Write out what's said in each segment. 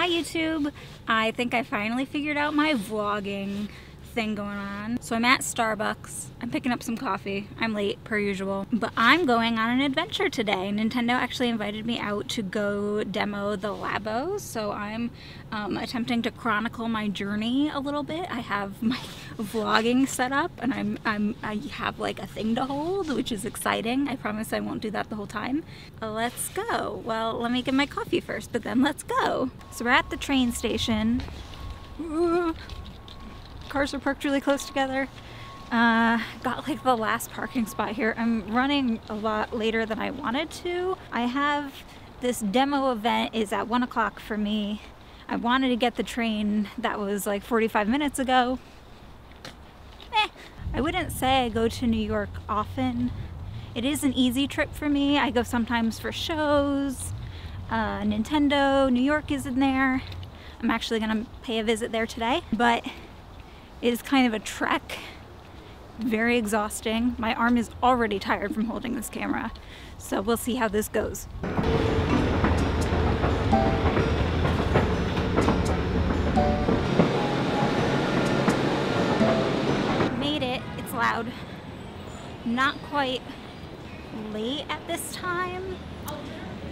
Hi YouTube! I think I finally figured out my vlogging thing going on. So I'm at Starbucks. I'm picking up some coffee. I'm late per usual, but I'm going on an adventure today. Nintendo actually invited me out to go demo the Labo, so I'm attempting to chronicle my journey a little bit. I have my vlogging set up and I have like a thing to hold, which is exciting. I promise I won't do that the whole time. Let's go. Well, let me get my coffee first, but then let's go. So we're at the train station. Cars are parked really close together. Got like the last parking spot here. I'm running a lot later than I wanted to. I have this demo event is at 1 o'clock for me. I wanted to get the train that was like 45 minutes ago. I wouldn't say I go to New York often. It is an easy trip for me. I go sometimes for shows. Nintendo, New York is in there. I'm actually gonna pay a visit there today, but it is kind of a trek, very exhausting. My arm is already tired from holding this camera, so we'll see how this goes. Made it, it's loud. Not quite late at this time,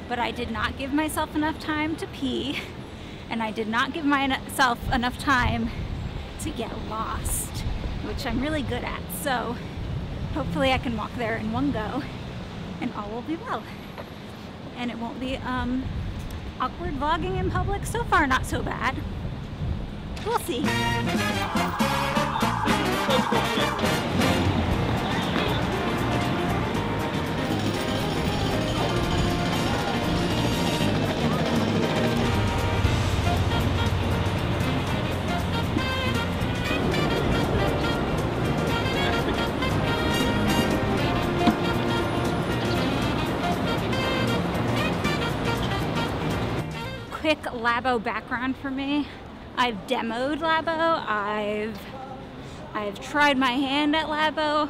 but I did not give myself enough time to pee, and I did not give myself enough time to get lost, which I'm really good at, so hopefully I can walk there in one go and all will be well, and it won't be awkward vlogging in public. So far not so bad. We'll see. Quick Labo background for me. I've demoed Labo. I've tried my hand at Labo.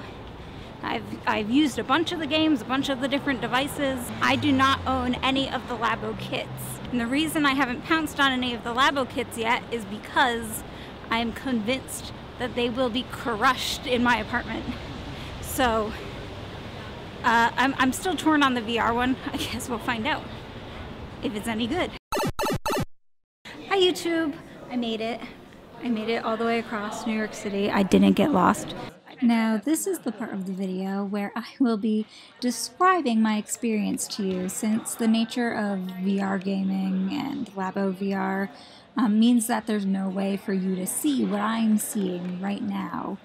I've used a bunch of the games, a bunch of the different devices. I do not own any of the Labo kits. And the reason I haven't pounced on any of the Labo kits yet is because I am convinced that they will be crushed in my apartment. So I'm still torn on the VR one. I guess we'll find out if it's any good. Hi YouTube! I made it. I made it all the way across New York City. I didn't get lost. Now this is the part of the video where I will be describing my experience to you, since the nature of VR gaming and Labo VR means that there's no way for you to see what I'm seeing right now.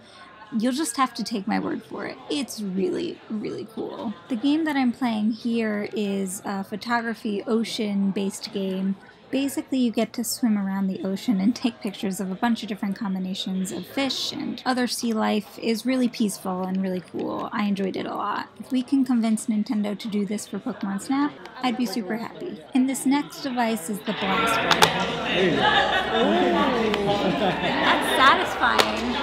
You'll just have to take my word for it. It's really, really cool. The game that I'm playing here is a photography ocean-based game. Basically, you get to swim around the ocean and take pictures of a bunch of different combinations of fish and other sea life. Is really peaceful and really cool. I enjoyed it a lot. If we can convince Nintendo to do this for Pokemon Snap, I'd be super happy. And this next device is the Blaster. That's satisfying.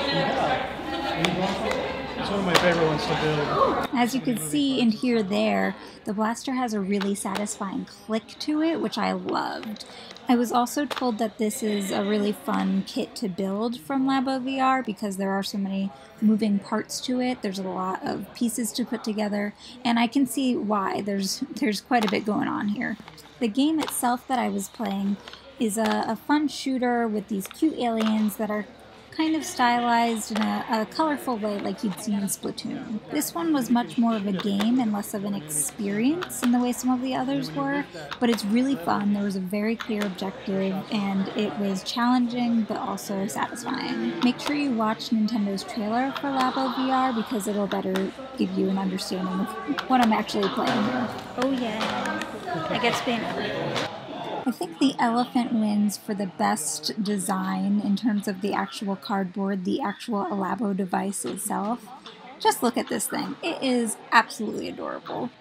It's one of my favorite ones to build. As you can see and hear there, the Blaster has a really satisfying click to it, which I loved. I was also told that this is a really fun kit to build from Labo VR because there are so many moving parts to it. There's a lot of pieces to put together, and I can see why. There's quite a bit going on here. The game itself that I was playing is a fun shooter with these cute aliens that are kind of stylized in a colorful way like you'd see in Splatoon. This one was much more of a game and less of an experience in the way some of the others were, but it's really fun. There was a very clear objective and it was challenging but also satisfying. Make sure you watch Nintendo's trailer for Labo VR because it'll better give you an understanding of what I'm actually playing here. Oh yeah, I get spin. I think the elephant wins for the best design in terms of the actual cardboard, the actual Labo device itself. Just look at this thing. It is absolutely adorable.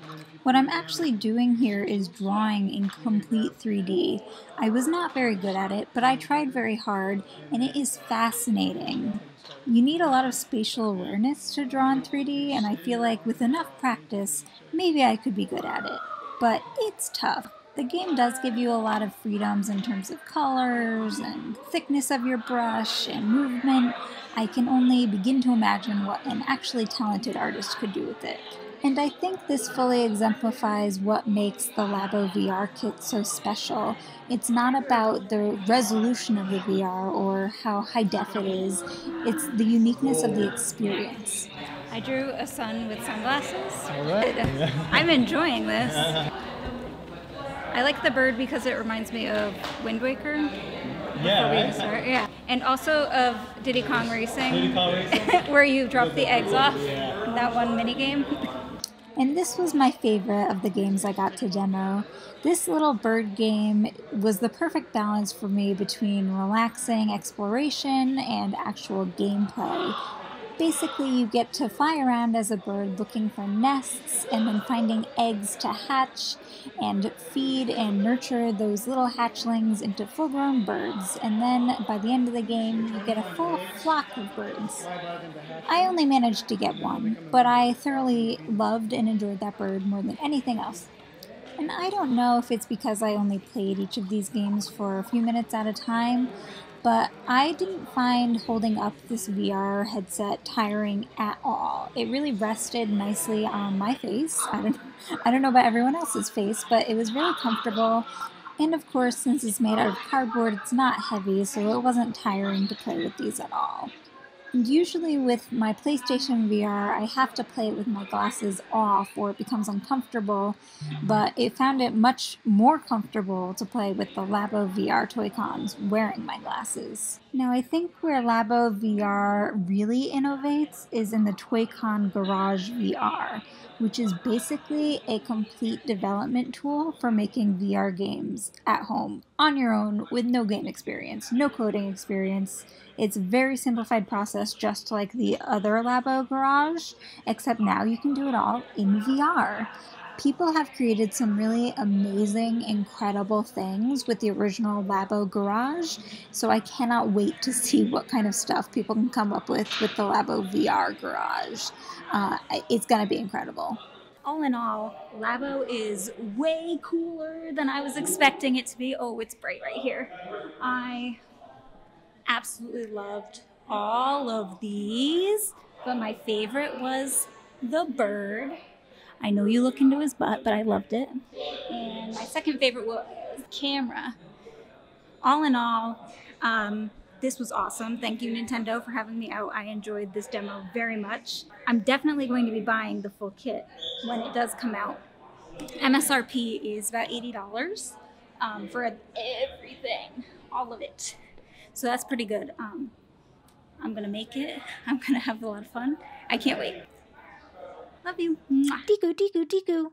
What I'm actually doing here is drawing in complete 3D. I was not very good at it, but I tried very hard, and it is fascinating. You need a lot of spatial awareness to draw in 3D, and I feel like with enough practice, maybe I could be good at it. But it's tough. The game does give you a lot of freedoms in terms of colors and thickness of your brush and movement. I can only begin to imagine what an actually talented artist could do with it. And I think this fully exemplifies what makes the Labo VR kit so special. It's not about the resolution of the VR or how high def it is, it's the uniqueness of the experience. I drew a sun with sunglasses. All right. I'm enjoying this. I like the bird because it reminds me of Wind Waker. Yeah. And also of Diddy Kong Racing. Where you drop the eggs off. That one mini game. And this was my favorite of the games I got to demo. This little bird game was the perfect balance for me between relaxing exploration and actual gameplay. Basically, you get to fly around as a bird looking for nests and then finding eggs to hatch and feed and nurture those little hatchlings into full-grown birds. And then by the end of the game, you get a full flock of birds. I only managed to get one, but I thoroughly loved and enjoyed that bird more than anything else. And I don't know if it's because I only played each of these games for a few minutes at a time, but I didn't find holding up this VR headset tiring at all. It really rested nicely on my face. I don't know about everyone else's face, but it was really comfortable. And of course, since it's made out of cardboard, it's not heavy, so it wasn't tiring to play with these at all. And usually with my PlayStation VR, I have to play it with my glasses off or it becomes uncomfortable, but it found it much more comfortable to play with the Labo VR Toy-Cons wearing my glasses. Now I think where Labo VR really innovates is in the Toy-Con Garage VR, which is basically a complete development tool for making VR games at home, on your own, with no game experience, no coding experience. It's a very simplified process, just like the other Labo Garage, except now you can do it all in VR. People have created some really amazing, incredible things with the original Labo Garage, so I cannot wait to see what kind of stuff people can come up with the Labo VR Garage. It's gonna be incredible. All in all, Labo is way cooler than I was expecting it to be. Oh, it's bright right here. I absolutely loved all of these, but my favorite was the bird. I know you look into his butt, but I loved it. And my second favorite was camera. All in all, this was awesome. Thank you, Nintendo, for having me out. I enjoyed this demo very much. I'm definitely going to be buying the full kit when it does come out. MSRP is about $80 for everything, all of it. So that's pretty good. I'm gonna make it. I'm gonna have a lot of fun. I can't wait. Love you. Diku, diku, diku.